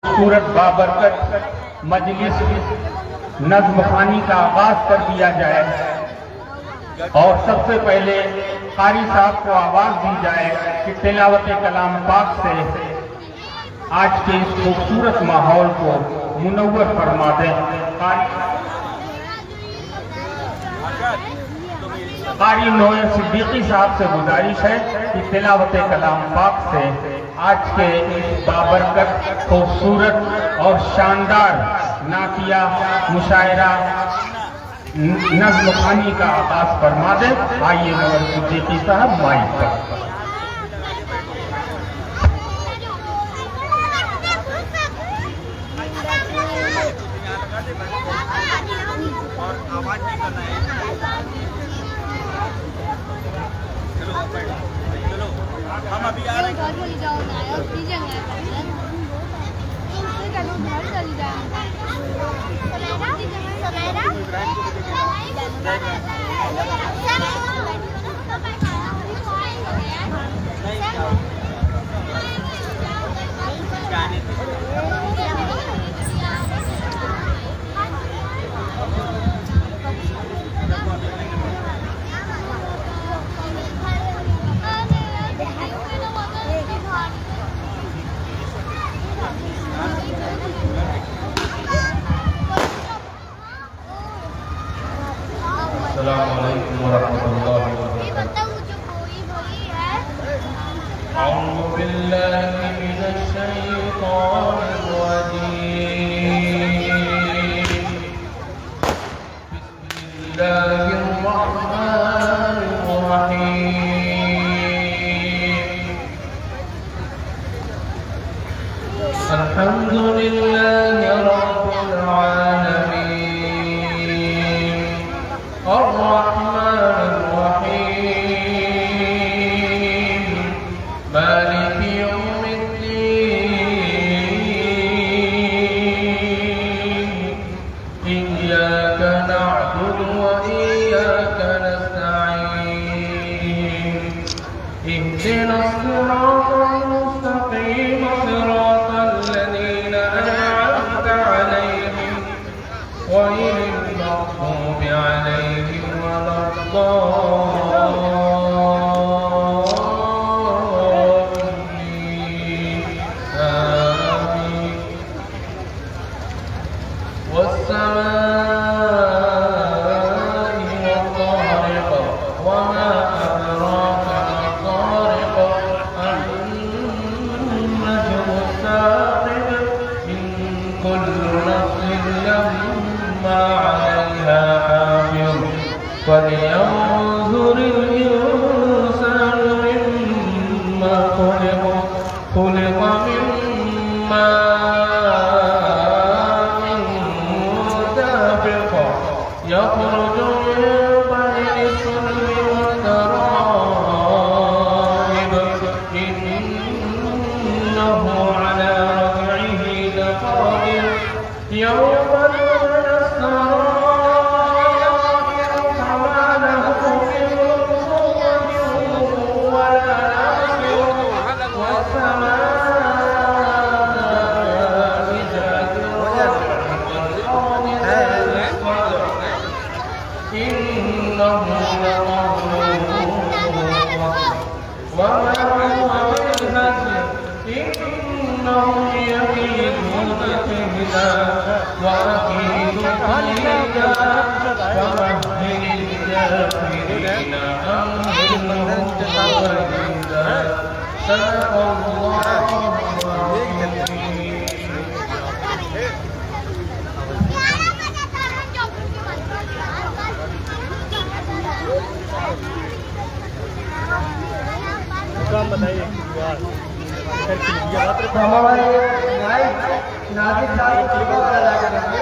سورت بابرکت مجلس نظم خوانی کا آغاز کر دیا جائے اور سب سے پہلے قاری صاحب کو آواز دی جائے کہ تلاوت کلام پاک سے آج کے اس خوبصورت ماحول کو منور فرما دیں۔ قاری نوح صدیقی صاحب سے گزارش ہے کہ تلاوت کلام پاک سے آج کے بابرکت خوبصورت اور شاندار نعتیہ مشاعرہ نظم خوانی کا آغاز فرما دیں۔ آئیے نوح صدیقی صاحب مائک پر۔ ہم ابھی آ رہے السلام علیکم ورحمۃ اللہ وبرکاتہ۔ اعوذ باللہ من الشیطان الرجیم، بسم اللہ الرحمن الرحیم، الحمد للہ رب العالمین، الرحمن الرحیم، مالک یوم الدین، إياك نعبد وإياك نستعين، اهدنا الصراط المستقيم صراط الذين أنعمت عليهم غير المغضوب عليهم ولا الضالين، آمين۔ والسماء والطارق وما أدراك ما الطارق، النجم الثاقب، إن كل نفس لما عليها حافظ، فلينظر الإنسان مما خلق، خلق من ماء دافق، يخرج من بين الصلب والترائب، إنه على رجعه لقادر، يوم تبلى السرائر فما له من قوة ولا ناصر، والسماء ذات الرجع والأرض ذات الصدع، إنه لقول وما هو بالهزل، إنهم يكيدون كيدا وأكيد كيدا، فمهل الكافرين أمهلهم رويدا، صدق الله العظيم۔ کام بتائیے ہمارے ناظر صاحب کو ادا کریں گے۔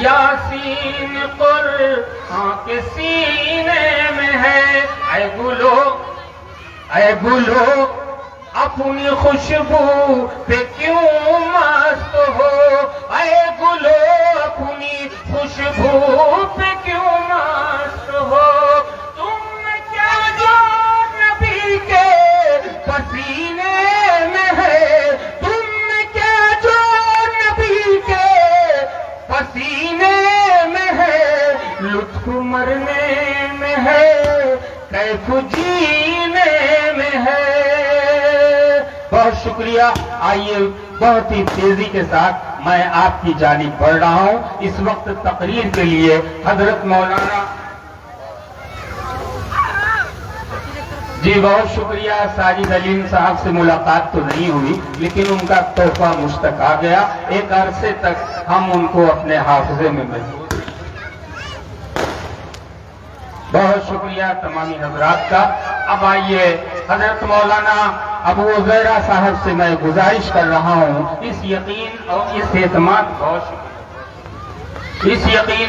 یاسین قرآن کے سینے میں ہے، اے گلو اپنی خوشبو پہ کیوں مست ہو، اے گلو اپنی خوشبو پہ کیوں مست ہو، تم کیا جو نبی کے پسینے میں ہے، تم کیا جو نبی کے پسینے میں ہے، لطف مرنے میں ہے، کیف جینے میں ہے۔ بہت شکریہ۔ آئیے بہت ہی تیزی کے ساتھ میں آپ کی جانب بڑھ رہا ہوں۔ اس وقت تقریر کے لیے حضرت مولانا جی بہت شکریہ۔ ساجد علیم صاحب سے ملاقات تو نہیں ہوئی لیکن ان کا تحفہ مجھ تک آ گیا، ایک عرصے تک ہم ان کو اپنے حافظے میں محفوظ۔ بہت شکریہ تمامی حضرات کا۔ اب آئیے حضرت مولانا ابو عزیرہ صاحب سے میں گزارش کر رہا ہوں، اس یقین اور اس اعتماد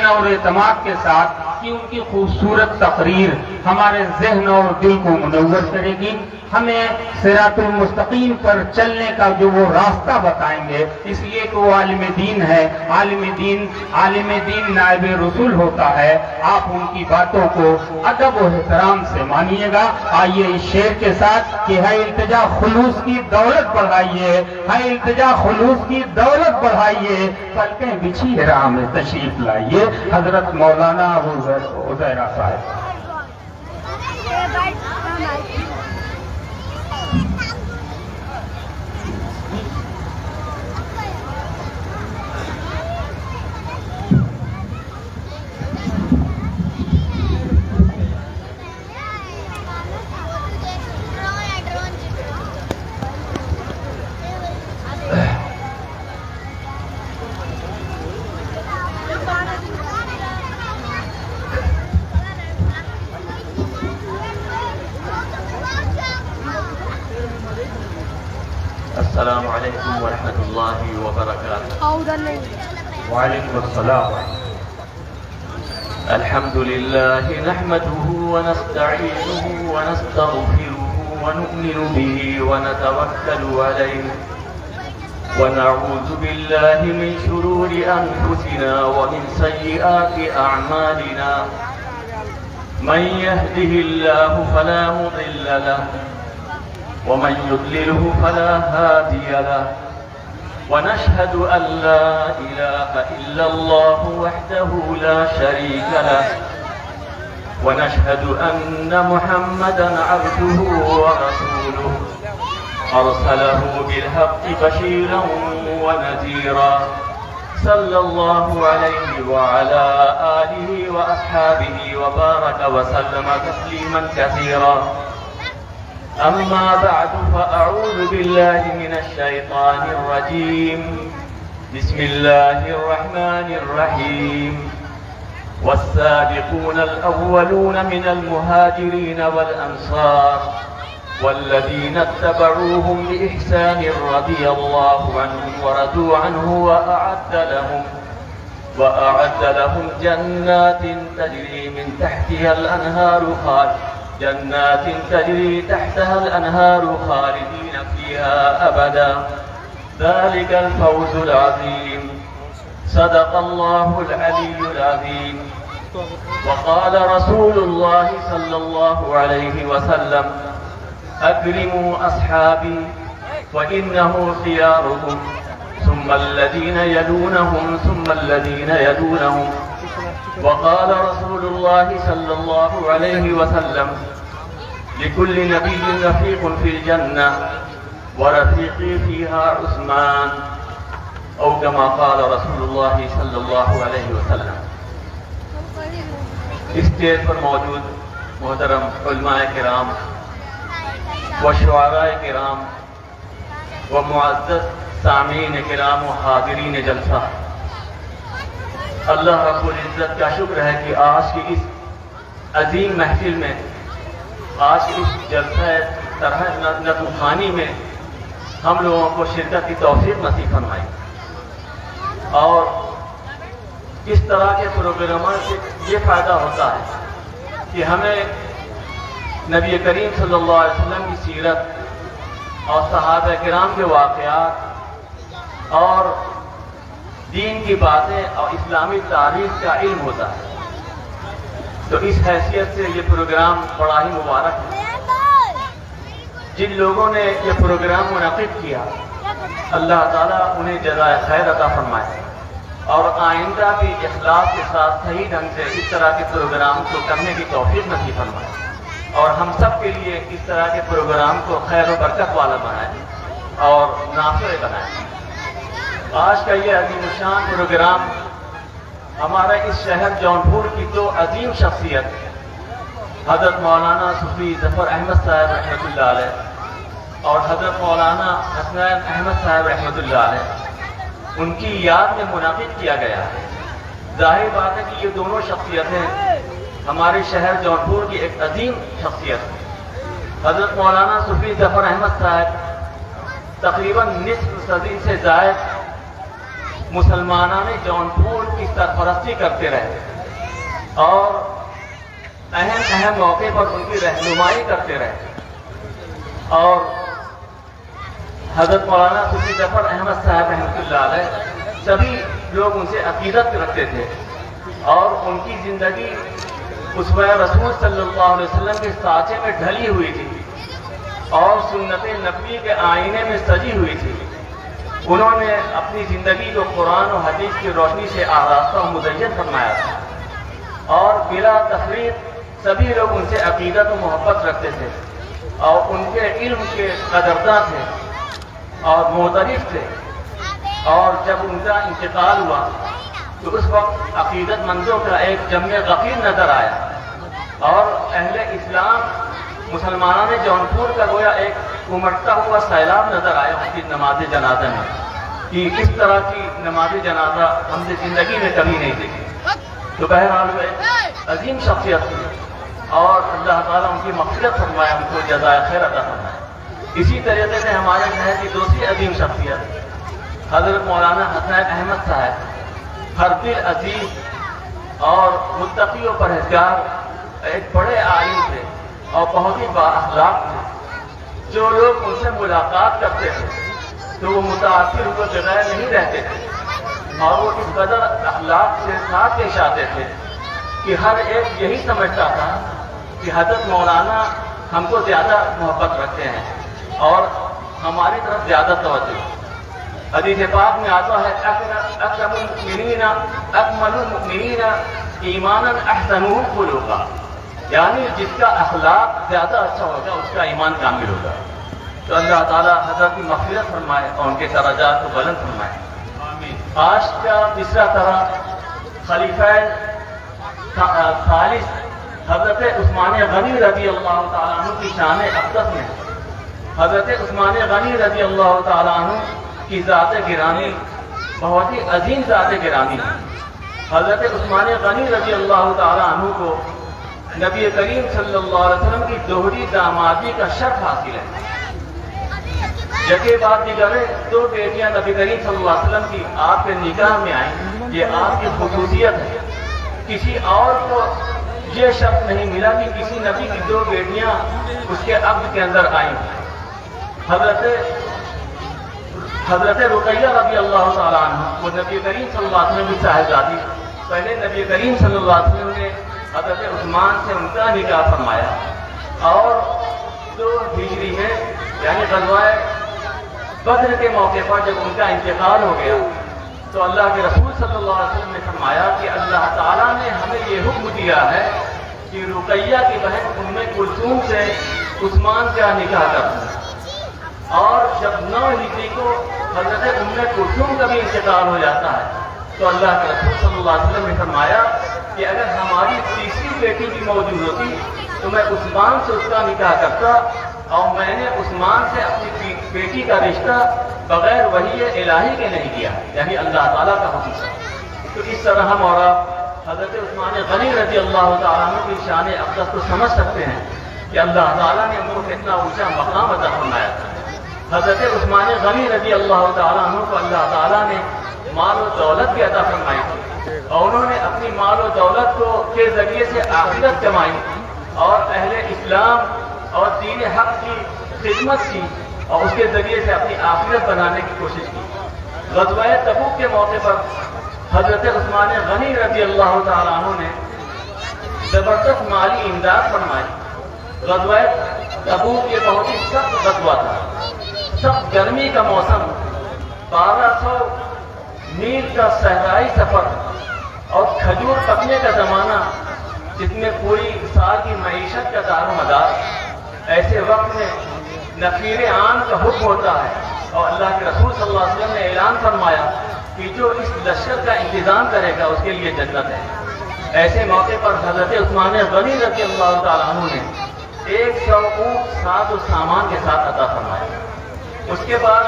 اور اعتماد کے ساتھ کہ ان کی خوبصورت تقریر ہمارے ذہن اور دل کو منور کرے گی، ہمیں صراط المستقیم پر چلنے کا جو وہ راستہ بتائیں گے، اس لیے کہ وہ عالم دین ہے۔ عالم دین نائب رسول ہوتا ہے۔ آپ ان کی باتوں کو ادب و احترام سے مانیے گا۔ آئیے اس شعر کے ساتھ کہ ہے التجا خلوص کی دولت بڑھائیے، ہے التجا خلوص کی دولت بڑھائیے، پلکیں بچھی راہ میں تشریف لائیے۔ حضرت مولانا ابو عزیرہ صاحب۔ السلام علیکم ورحمۃ اللہ وبرکاتہ۔ وعلیکم السلام۔ الحمد لله نحمده ونستعينه ونستغفره ونؤمن به ونتوكل عليه ونعوذ بالله من شرور أنفسنا ومن سيئات أعمالنا، من يهده الله فلا مضل له ومن يضلله فلا هادي له، ونشهد أن لا إله إلا الله وحده لا شريك له، ونشهد أن محمدا عبده ورسوله أرسله بالحق بشيرا ونذيرا، صلى الله عليه وعلى آله وأصحابه وبارك وسلم تسليما كثيرا. أما بعد فأعوذ بالله من الشيطان الرجيم. بسم الله الرحمن الرحيم. والسابقون الأولون من المهاجرين والأنصار والذين اتبعوهم بإحسان رضي الله عنهم ورضوا عنه وأعد لهم جنات تجري من تحتها الأنهار خالدين فيها أبدا، ذلك الفوز العظيم. صدق الله العلي العظيم. وقال رسول الله صلى الله عليه وسلم: أكرموا أصحابي وإنه خياركم ثم الذين يلونهم ثم الذين يلونهم. وقال رسول الله صلى الله عليه وسلم: لكل نبي رفيق في الجنة ورفيقي فيها عثمان، أو كما قال رسول الله صلى الله عليه وسلم. اسٹیج پر موجود محترم علماء کرام و شعراء کرام و معزز سامعین کرام و حاضرین جلسہ، اللہ رب العزت کا شکر ہے کہ آج کی اس عظیم محفل میں، آج کی اس جلسہ طرح نظم خوانی میں ہم لوگوں کو شرکت کی توفیق نصیب فرمائی، اور اس طرح کے پروگراموں سے یہ فائدہ ہوتا ہے کہ ہمیں نبی کریم صلی اللہ علیہ وسلم کی سیرت اور صحابہ کرام کے واقعات اور دین کی باتیں اور اسلامی تاریخ کا علم ہوتا ہے. تو اس حیثیت سے یہ پروگرام بڑا ہی مبارک ہے. جن لوگوں نے یہ پروگرام منعقد کیا اللہ تعالیٰ انہیں جزائے خیر عطا فرمائے اور آئندہ بھی اخلاص کے ساتھ صحیح ڈھنگ سے اس طرح کے پروگرام کو کرنے کی توفیق نصیب فرمائے اور ہم سب کے لیے اس طرح کے پروگرام کو خیر و برکت والا بنائے اور نافع بنائے. آج کا یہ عظیم الشان پروگرام ہمارا اس شہر جونپور کی دو عظیم شخصیت حضرت مولانا صوفی ظفر احمد صاحب رحمۃ اللہ علیہ اور حضرت مولانا حسنین احمد صاحب رحمۃ اللہ علیہ ان کی یاد میں منعقد کیا گیا ہے. ظاہر بات ہے کہ یہ دونوں شخصیتیں ہمارے شہر جونپور کی ایک عظیم شخصیت ہے. حضرت مولانا صوفی ظفر احمد صاحب تقریباً نصف صدی سے زائد مسلمانان جونپور کی سرپرستی کرتے رہے اور اہم موقع پر ان کی رہنمائی کرتے رہے اور حضرت مولانا صوفی ظفر احمد صاحب رحمۃ اللہ علیہ سبھی لوگ ان سے عقیدت رکھتے تھے اور ان کی زندگی اسوہ رسول صلی اللہ علیہ وسلم کے سانچے میں ڈھلی ہوئی تھی اور سنت نبوی کے آئینے میں سجی ہوئی تھی. انہوں نے اپنی زندگی کو قرآن و حدیث کی روشنی سے آراستہ و مزین فرمایا تھا اور بلا تفریق سبھی لوگ ان سے عقیدت و محبت رکھتے تھے اور ان کے علم کے قدرداں تھے اور معترف تھے. اور جب ان کا انتقال ہوا تو اس وقت عقیدت مندوں کا ایک جمع غفیر نظر آیا اور اہل اسلام مسلمانوں نے جونپور کا گویا ایک امٹتا ہوا سیلاب نظر آیا ان کی نماز جنازہ میں کہ اس طرح کی نماز جنازہ ہم نے زندگی میں کبھی نہیں دیکھی. تو بہرحال وہ ایک عظیم شخصیت تھی اور اللہ تعالیٰ ان کی مغفرت فرمائے ان کو جزائے خیر عطا فرمائے. اسی طریقے سے ہمارے شہر کی دوسری عظیم شخصیت حضرت مولانا حسنین احمد صاحب ہر دل عزیز اور متقی و پرہیزگار ایک بڑے عالم تھے اور بہت ہی با اخلاق تھے. جو لوگ ان سے ملاقات کرتے تھے تو وہ متاثر ہوئے بغیر نہیں رہتے تھے اور وہ اس قدر اخلاق سے ساتھ پیش آتے تھے کہ ہر ایک یہی سمجھتا تھا کہ حضرت مولانا ہم کو زیادہ محبت رکھتے ہیں اور ہماری طرف زیادہ توجہ. حدیث پاک میں آتا ہے اکرم المؤمنین اکمل المؤمنین ایمانا احسنهم خلقا، یعنی جس کا اخلاق زیادہ اچھا ہوگا اس کا ایمان کامل ہوگا. تو اللہ تعالیٰ حضرت کی مغفرت فرمائے اور ان کے درجات کو بلند فرمائے. آج کا تیسرا طرح خلیفہ ثالث حضرت عثمان غنی رضی اللہ تعالیٰ عنہ کی شان اقدس میں حضرت عثمان غنی رضی اللہ تعالیٰ عنہ کی ذات گرامی بہت ہی عظیم ذات گرامی ہے. حضرت عثمان غنی رضی اللہ تعالیٰ عنہ کو نبی کریم صلی اللہ علیہ وسلم کی دوہری دامادی کا شرف حاصل ہے. یکے بعد دیگر دو بیٹیاں نبی کریم صلی اللہ علیہ وسلم کی آپ کے نکاح میں آئیں. یہ آپ کی خصوصیت ہے. کسی اور کو یہ شرف نہیں ملا کہ کسی نبی کی دو بیٹیاں اس کے عقد کے اندر آئیں. حضرت رقیہ رضی اللہ تعالیٰ عنہ وہ نبی کریم صلی اللہ علیہ وسلم کی صاحبزادی. پہلے نبی کریم صلی اللہ علیہ وسلم نے حضرت عثمان سے ان کا نکاح فرمایا اور 2 ہجری میں یعنی غزوہ بدر کے موقع پر جب ان کا انتقال ہو گیا تو اللہ کے رسول صلی اللہ علیہ وسلم نے فرمایا کہ اللہ تعالیٰ نے ہمیں یہ حکم دیا ہے کہ رقیہ کی بہن ام کلثوم سے عثمان کا نکاح کر دیں. اور جب 9 ہجری کو حضرت ام کلثوم کا بھی انتقال ہو جاتا ہے تو اللہ کے رسول صلی اللہ علیہ وسلم نے فرمایا کہ اگر ہماری تیسری بیٹی بھی موجود ہوتی تو میں عثمان سے اس کا نکاح کرتا اور میں نے عثمان سے اپنی بیٹی کا رشتہ بغیر وحی الہی کے نہیں کیا، یعنی اللہ تعالیٰ کا حکم ہے. تو اس طرح ہم اور حضرت عثمان غنی رضی اللہ تعالیٰ عنہ کی شان اقدس کو سمجھ سکتے ہیں کہ اللہ تعالیٰ نے ان کو کتنا اونچا مقام عطا فرمایا تھا. حضرت عثمان غنی رضی اللہ تعالیٰ عنہ کو اللہ تعالیٰ نے مال و دولت بھی عطا فرمائی تھی اور انہوں نے اپنی مال و دولت کے ذریعے سے آخرت کمائی اور اہل اسلام اور دین حق کی خدمت کی اور اس کے ذریعے سے اپنی آخرت بنانے کی کوشش کی۔ غزوہ تبوک کے موقع پر حضرت عثمان غنی رضی اللہ تعالیٰ عنہ نے زبردست مالی امداد فرمائی۔ غزوہ تبوک یہ بہت ہی سخت غزوہ تھا، سخت گرمی کا موسم، 1200 میل کا صحرائی سفر اور کھجور پکنے کا زمانہ، جس میں پوری سال کی معیشت کا دار و مدار۔ ایسے وقت میں نفیر عام کا حکم ہوتا ہے اور اللہ کے رسول صلی اللہ علیہ وسلم نے اعلان فرمایا کہ جو اس لشکر کا انتظام کرے گا اس کے لیے جنت ہے۔ ایسے موقع پر حضرت عثمان غنی رضی اللہ تعالیٰ عنہ نے 100 اونٹ ساز و سامان کے ساتھ عطا فرمایا۔ اس کے بعد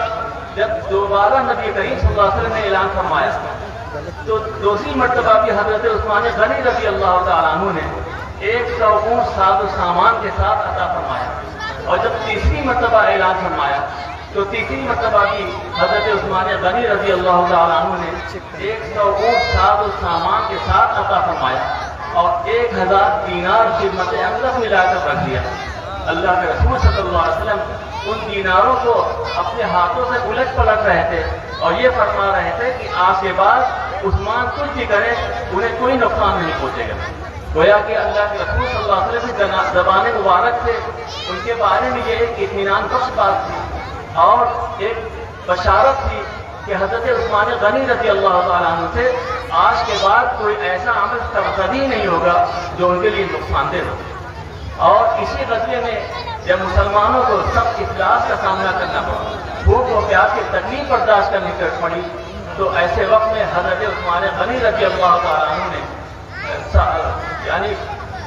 جب دوبارہ نبی کریم صلی اللہ علیہ وسلم نے اعلان فرمایا تو دوسری مرتبہ بھی حضرت عثمان غنی رضی اللہ تعالیٰ عنہ نے 100 اونٹ ساز و سامان کے ساتھ عطا فرمایا۔ اور جب تیسری مرتبہ اعلان فرمایا تو تیسری مرتبہ بھی حضرت عثمان غنی رضی اللہ تعالیٰ عنہ نے 100 اونٹ ساز و سامان کے ساتھ عطا فرمایا اور 1000 دینار خدمت اقدس ملا کر رکھ دیا۔ اللہ کے رسول صلی اللہ علیہ وسلم ان دیناروں کو اپنے ہاتھوں سے الٹ پلٹ رہے تھے اور یہ فرما رہے تھے کہ آج کے بعد عثمان کچھ بھی کرے انہیں کوئی نقصان نہیں پہنچے گا۔ گویا کہ اللہ کے رسول صلی اللہ علیہ وسلم کی زبان مبارک سے ان کے بارے میں یہ ایک اطمینان بخش بات تھی اور ایک بشارت تھی کہ حضرت عثمان غنی رضی اللہ تعالیٰ عنہ سے آج کے بعد کوئی ایسا عمل کبھی نہیں ہوگا جو ان کے لیے نقصان دہ ہو۔ اور اسی غزوے میں جب مسلمانوں کو سخت افلاس کا سامنا کرنا پڑا، بھوک و پیاس کی تکلیف برداشت کرنی پڑی، تو ایسے وقت میں حضرت عثمان غنی رضی اللہ تعالیٰ عنہ نے یعنی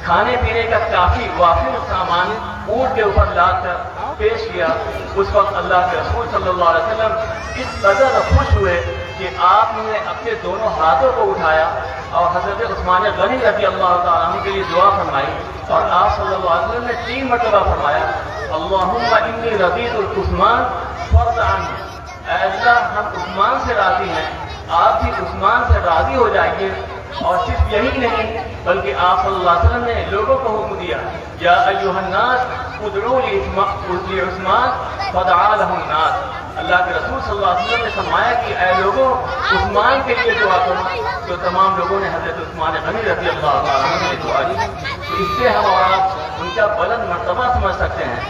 کھانے پینے کا کافی وافر سامان اونٹ کے اوپر لاد کر پیش کیا۔ اس وقت اللہ کے رسول صلی اللہ علیہ وسلم اس قدر خوش ہوئے کہ آپ نے اپنے دونوں ہاتھوں کو اٹھایا اور حضرت عثمان غنی رضی اللہ تعالیٰ عنہ کے لیے دعا فرمائی اور آپ صلی اللہ علیہ وسلم نے 3 مرتبہ فرمایا اللہم انی رضیت العثمان فرض عنہ، اے اللہ ہم عثمان سے راضی ہیں، آپ بھی عثمان سے راضی ہو جائیے۔ اور صرف یہی نہیں بلکہ آپ صلی اللہ علیہ وسلم نے لوگوں کو حکم دیا یا ایھا الناس ادعوا لعثمان فدعا له الناس۔ اللہ کے رسول صلی اللہ علیہ وسلم نے فرمایا کہ اے لوگوں عثمان کے لیے دعا کرو، تو تمام لوگوں نے حضرت عثمان غنی رضی اللہ تعالیٰ عنہ کی دعا کی۔ تو اس سے ہم اور آپ ان کا بلند مرتبہ سمجھ سکتے ہیں۔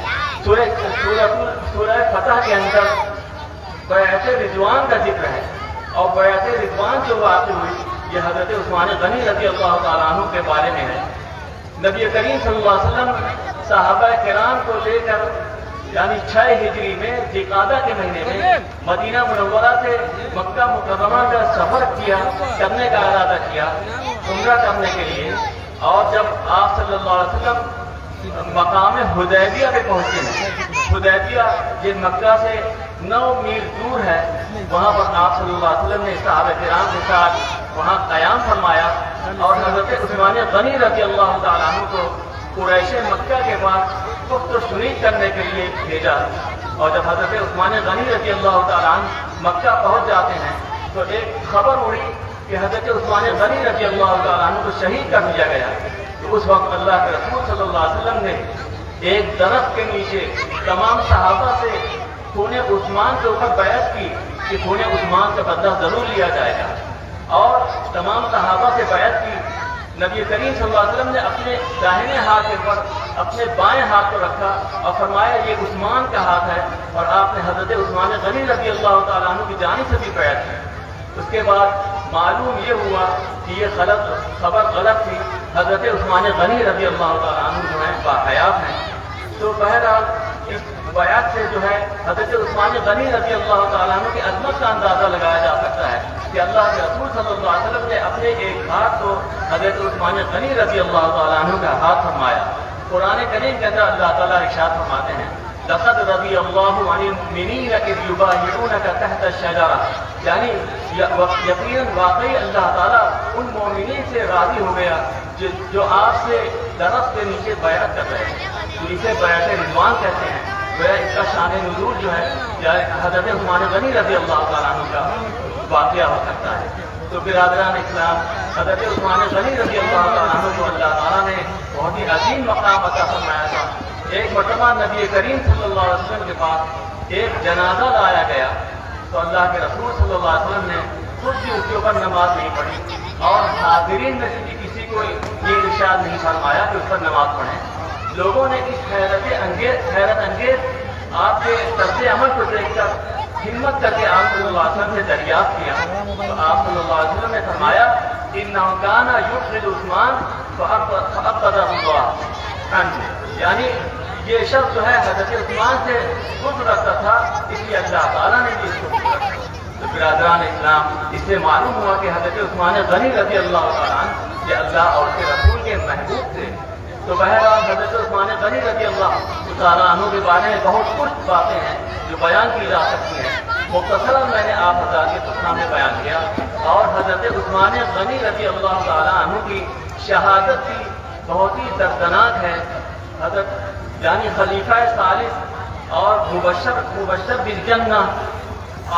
سورہ فتح کے اندر بیعت رضوان کا ذکر ہے اور بیعت رضوان جو واقع ہوئی یہ حضرت عثمان غنی رضی اللہ تعالیٰ عنہ کے بارے میں ہے۔ نبی کریم صلی اللہ علیہ وسلم صحابہ کرام کو لے کر یعنی 6 ہجری میں ذوالقعدہ کے مہینے میں مدینہ منورہ سے مکہ مکرمہ کا سفر کرنے کا ارادہ کیا عمرہ کرنے کے لیے۔ اور جب آپ صلی اللہ علیہ وسلم مقام حدیبیہ پہ پہنچے ہیں، حدیبیہ یہ مکہ سے 9 میل دور ہے، وہاں پر آپ صلی اللہ علیہ وسلم نے صحابہ کرام کے ساتھ وہاں قیام فرمایا اور حضرت عثمان غنی رضی اللہ تعالیٰ عنہ کو قریش مکہ کے پاس پخت و شنید کرنے کے لیے بھیجا۔ اور جب حضرت عثمان غنی رضی اللہ تعالیٰ عنہ مکہ پہنچ جاتے ہیں تو ایک خبر اڑی کہ حضرت عثمان غنی رضی اللہ تعالیٰ عنہ کو شہید کر دیا گیا۔ تو اس وقت اللہ کے رسول صلی اللہ علیہ وسلم نے ایک درخت کے نیچے تمام صحابہ سے خون عثمان کے اوپر بیعت کی کہ خون عثمان کا بدلہ ضرور لیا جائے گا، اور تمام صحابہ سے بیعت کی۔ نبی کریم صلی اللہ علیہ وسلم نے اپنے داہنے ہاتھ کے اوپر اپنے بائیں ہاتھ کو رکھا اور فرمایا یہ عثمان کا ہاتھ ہے، اور آپ نے حضرت عثمان غنی رضی اللہ تعالیٰ عنہ کی جانب سے بھی بیعت کی۔ اس کے بعد معلوم یہ ہوا کہ یہ خبر غلط تھی، حضرت عثمان غنی رضی اللہ تعالیٰ عنہ جو ہیں باحیات ہیں۔ تو بہرحال اس بیعت سے جو ہے حضرت عثمان غنی رضی اللہ تعالیٰ عنہ کی عظمت کا اندازہ لگایا جا سکتا ہے کہ اللہ کے رسول صلی اللہ علیہ وسلم نے اپنے ایک ہاتھ کو حضرت عثمان غنی رضی اللہ تعالیٰ عنہ کا ہاتھ فرمایا۔ قرآن کریم کے اندر اللہ تعالیٰ ارشاد فرماتے ہیں لقد رضی اللہ عن المؤمنین اذ یبایعونک تحت الشجرہ، یعنی یقیناً واقعی اللہ تعالیٰ ان مومنین سے راضی ہو گیا جو آپ سے درخت کے نیچے بیعت کر رہے ہیں، تو اسے بیعت رضوان کہتے ہیں۔ اس کا شان نزول جو ہے یا حضرت عثمان غنی رضی اللہ تعالیٰ عنہ کا واقعہ ہو سکتا ہے۔ تو برادران اسلام حضرت عثمان غنی رضی اللہ تعالیٰ عنہ کو اللہ تعالیٰ نے بہت ہی عظیم مقام عطا فرمایا تھا. ایک مرتبہ نبی کریم صلی اللہ علیہ وسلم کے پاس ایک جنازہ لایا گیا تو اللہ کے رسول صلی اللہ علیہ وسلم نے خود بھی اس کے اوپر نماز نہیں پڑھی اور حاضرین میں سے بھی کسی کو یہ ارشاد نہیں فرمایا کہ اس پر نماز پڑھیں. لوگوں نے اس حیرت انگیز آپ کے طرز عمل کو دیکھ کر ہمت کر کے آپ صلی اللہ علیہ وسلم سے دریافت کیا تو آپ صلی اللہ علیہ وسلم نے فرمایا انہ کان یفعل عثمان فأبغضہ اللہ، یعنی یہ شخص جو ہے حضرت عثمان سے بغض رکھتا تھا اس لیے اللہ تعالیٰ نے بھی اس کو بغض رکھا. تو برادران اسلام اس سے معلوم ہوا کہ حضرت عثمان غنی رضی اللہ تعالیٰ عنہ یہ اللہ اور اس کے رسول کے محبوب تھے. تو بہرحال حضرت عثمان غنی رضی اللہ تعالیٰ عنہ کے بارے میں بہت کچھ باتیں ہیں جو بیان کی جا سکتی ہیں. مختصراً میں نے آپ حضرات کے سامنے بیان کیا اور حضرت عثمان غنی رضی اللہ تعالیٰ عنہ کی شہادت بھی بہت ہی دردناک ہے. حضرت یعنی خلیفہ ثالث اور مبشر بالجنہ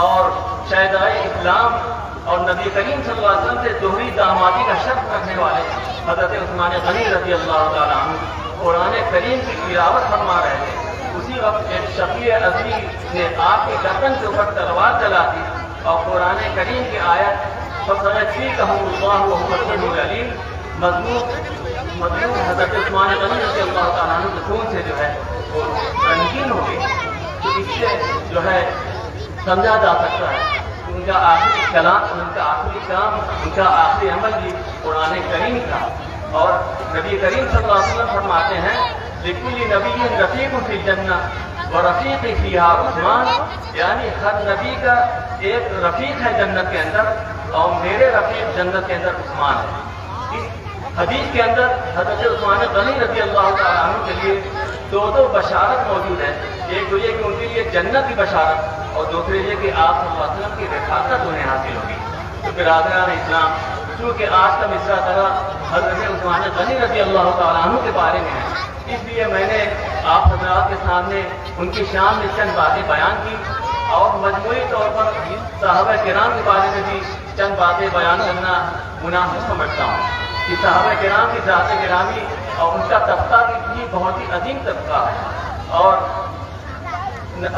اور شہدائے اسلام اور نبی کریم صلی اللہ علیہ وسلم سے دوہری دامادی کا شرف رکھنے والے حضرت عثمان غنی رضی اللہ تعالیٰ عنہ قرآن کریم کی تلاوت فرما رہے تھے. اسی وقت ایک شفیع عظیم نے آپ کی گردن کے اوپر تلوار چلا دی اور قرآن کریم کی آیت فَسَيَكْفِيكَهُمُ اللَّهُ وَهُوَ السَّمِيعُ الْعَلِيمُ مضمون حضرت عثمان غنی رضی اللہ تعالیٰ عنہ کے خون سے جو ہے وہ رنگین ہو گئی. تو اس سے جو ہے سمجھا جا سکتا ہے کہ ان کا آخری کلام، ان کا آخری کام، ان کا آخری عمل بھی قرآن کریم تھا. اور نبی کریم صلی اللہ علیہ وسلم فرماتے ہیں لِكُلِّ نَبِيٍّ رَفِيقٌ فِي الْجَنَّةِ وَرَفِيقِي فِيهَا عثمان، یعنی ہر نبی کا ایک رفیق ہے جنت کے اندر اور میرے رفیق جنت کے اندر عثمان ہے. اس حدیث کے اندر حضرت عثمان غنی رضی اللہ تعالیٰ عنہ کے لیے دو بشارت موجود ہے. ایک تو یہ کہ ان کے لیے جنت کی بشارت اور دوسرے یہ کہ آپ صلی اللہ علیہ وسلم کی رفاقت انہیں حاصل ہوگی. تو برادران اسلام چونکہ آج کا مصرع طرح حضرت عثمان غنی رضی اللہ تعالیٰ عنہ کے بارے میں ہے اس لیے میں نے آپ حضرات کے سامنے ان کی شان میں چند باتیں بیان کی اور مجموعی طور پر صحابہ کرام کے بارے میں بھی چند باتیں بیان کرنا مناسب سمجھتا ہوں کہ صحابہ کرام کی ذات گرامی اور ان کا طبقہ بھی بہت ہی عظیم طبقہ ہے. اور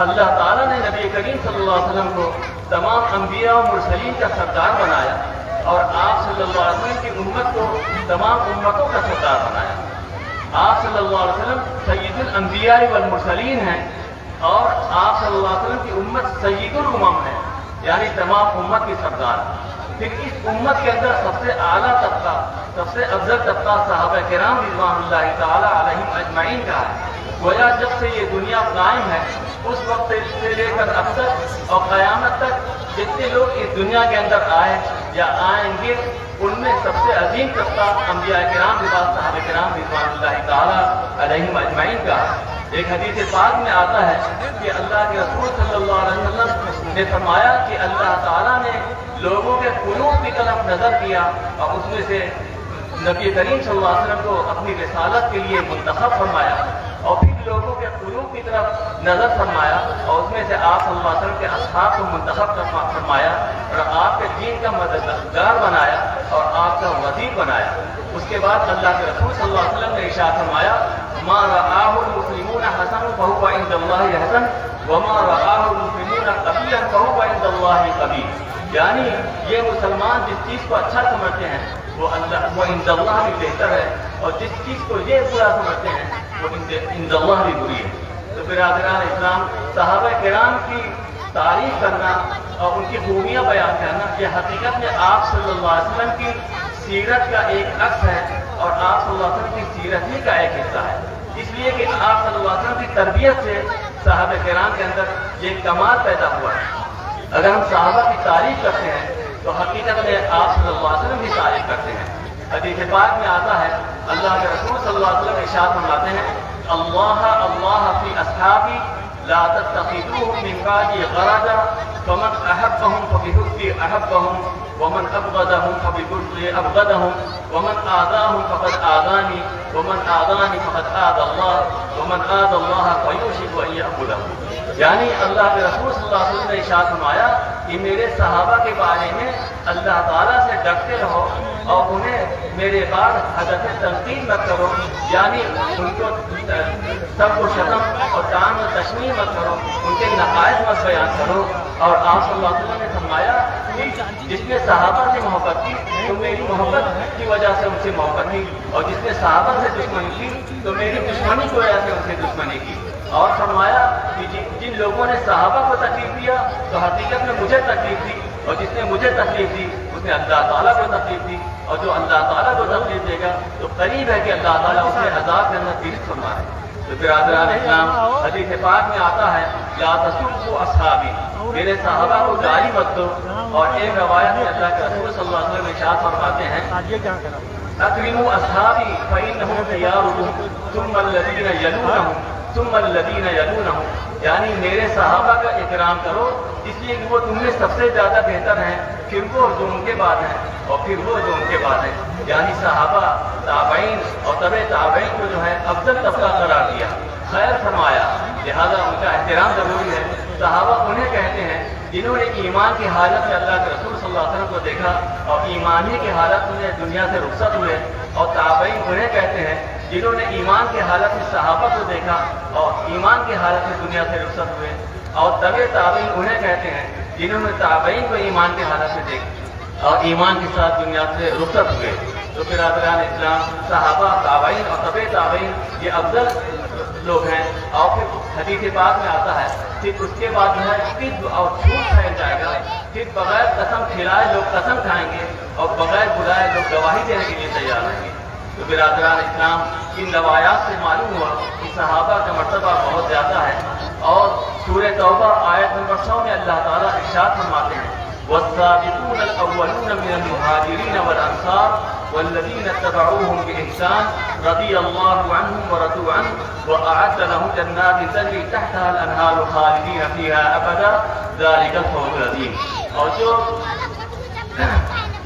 اللہ تعالیٰ نے نبی کریم صلی اللہ علیہ وسلم کو تمام انبیاء و مرسلین کا سردار بنایا اور آپ صلی اللہ علیہ وسلم کی امت کو تمام امتوں کا سردار بنایا. آپ صلی اللہ علیہ وسلم سید الانبیاء والمرسلین ہیں اور آپ صلی اللہ علیہ وسلم کی امت سید الامم ہے یعنی تمام امت کی سردار. پھر اس امت کے اندر سب سے اعلیٰ طبقہ، سب سے افضل طبقہ صحابہ کرام رضوان اللہ تعالیٰ علیہم اجمعین کا ہے. گویا جب سے یہ دنیا قائم ہے اس وقت سے لے کر اب تک اور قیامت تک جتنے لوگ اس دنیا کے اندر آئے یا آئیں گے ان میں سب سے عظیم طبقہ انبیاء کرام کے بعد صحابہ کرام رضوان اللہ تعالیٰ علیہم اجمعین کا ہے. ایک حدیث پاک میں آتا ہے کہ اللہ کے رسول صلی اللہ علیہ وسلم نے فرمایا کہ اللہ تعالیٰ نے لوگوں کے قلوب کی طرف نظر کیا اور اس میں سے نبی کریم صلی اللہ علیہ وسلم کو اپنی رسالت کے لیے منتخب فرمایا اور پھر لوگوں کے قلوب کی طرف نظر فرمایا اور اس میں سے آپ صلی اللہ علیہ وسلم کے اصحاب کو منتخب فرمایا اور آپ کے دین کا مددگار بنایا اور آپ کا وزیر بنایا. اس کے بعد اللہ کے رسول صلی اللہ علیہ وسلم نے ارشاد فرمایا ما رآہ المسلمون حسن فہو عند اللہ حسن وما رآہ المسلمون قبیحا فہو عند اللہ قبیح. یعنی یہ مسلمان جس چیز کو اچھا سمجھتے ہیں وہ عند اللہ بھی بہتر ہے اور جس چیز کو یہ برا سمجھتے ہیں وہ عند اللہ بھی بری ہے. تو برادران اسلام صحابہ کرام کی تعریف کرنا اور ان کی خوبیاں بیان کرنا یہ حقیقت میں آپ صلی اللہ علیہ وسلم کی سیرت کا ایک عکس ہے اور آپ صلی اللہ علیہ وسلم کی سیرت ہی کا ایک حصہ ہے. اس لیے کہ آپ صلی اللہ علیہ وسلم کی تربیت سے صحابہ کرام کے اندر یہ کمال پیدا ہوا ہے. اگر ہم صحابہ کی تعریف کرتے ہیں تو حقیقت میں آپ صلی اللہ علیہ وسلم کی تعریف کرتے ہیں. حدیث پاک میں آتا ہے اللہ کے رسول صلی اللہ علیہ وسلم ارشاد فرماتے ہیں اللہ اللہ فی اصحابی لا تتخذوهم من بعدی غرضا فمن احبهم فبحبی احبهم ومن ابغضهم فببغضی ابغضهم ومن آذاهم فقد آذانی ومن آذانی فقد آذى اللہ ومن آذى اللہ فیوشک ان یأخذه. یعنی اللہ کے رسول صلی اللہ علیہ وسلم نے ارشاد فرمایا کہ میرے صحابہ کے بارے میں اللہ تعالیٰ سے ڈرتے رہو اور انہیں میرے بعد حدث تنقید مت کرو، یعنی ان کو سب کو شتم اور طعن و تشنیع مت کرو، ان کے نقائص مت بیان کرو۔ اور آپ صلی اللہ علیہ وسلم نے فرمایا کہ جس نے صحابہ سے محبت کی تو میری محبت کی وجہ سے ان سے محبت کی، اور جس نے صحابہ سے دشمنی کی تو میری دشمنی کی وجہ سے ان سے دشمنی کی۔ اور فرمایا کہ جن لوگوں نے صحابہ کو تکلیف دیا تو حقیقت میں مجھے تکلیف دی، اور جس نے مجھے تکلیف دی اس نے اللہ تعالیٰ کو تکلیف دی، اور جو اللہ تعالیٰ کو تکلیف دے گا تو قریب ہے کہ اللہ تعالیٰ اسے عذاب کے اندر گرفت فرمائے۔ تو برادران اسلام، حدیث پاک میں آتا ہے لا تسبوا اصحابی، میرے صحابہ کو گالی مت دو۔ اور ایک روایت میں اللہ کے رسول صلی اللہ علیہ وسلم ارشاد فرماتے ہیں اکرموا اصحابی فانهم خياركم ثم الذين يلونهم ثم الذين يلونهم، یعنی میرے صحابہ کا اکرام کرو اس لیے کہ وہ تم میں سب سے زیادہ بہتر ہیں، پھر وہ جو ان کے بعد ہیں، اور پھر وہ جو ان کے بعد ہیں، یعنی صحابہ تابعین اور تبع تابعین کو جو ہے افضل طبقہ قرار دیا، خیر فرمایا، لہذا ان کا احترام ضروری ہے۔ صحابہ انہیں کہتے ہیں جنہوں نے ایمان کی حالت میں اللہ کے رسول صلی اللہ علیہ وسلم کو دیکھا اور ایمانی کی حالت میں دنیا سے رخصت ہوئے، اور تابعین انہیں کہتے ہیں جنہوں نے ایمان کی حالت میں صحابہ کو دیکھا اور ایمان کی حالت میں دنیا سے رخصت ہوئے، اور تبع تابعین انہیں کہتے ہیں جنہوں نے تابعین کو ایمان کی حالت میں دیکھا اور ایمان کے ساتھ دنیا سے رخصت ہوئے۔ تو برادران اسلام، صحابہ، تابعین اور تبع تابعین یہ افضل لوگ ہیں۔ اور پھر حدیث پاک میں آتا ہے پھر اس کے بعد جو ہے کذب اور جھوٹ پھیل جائے گا، پھر بغیر قسم کھلائے لوگ قسم کھائیں گے اور بغیر بلائے لوگ گواہی دینے کے لیے تیار رہیں گے۔ تو برادران اسلام، ان روایات سے معلوم ہوا کہ صحابہ کا مرتبہ بہت زیادہ ہے، اور سورہ توبہ آیت نمبر 100 میں اللہ تعالیٰ ارشاد فرماتے ہیں والسابقون الاولون من المهاجرين والانصار والذين اتبعوهم باحسان رضي الله عنهم ورضوا عنه واعد لهم جنات تجري تحتها الانهار خالدين فيها ابدا ذلك الفوز العظيم۔ اور جو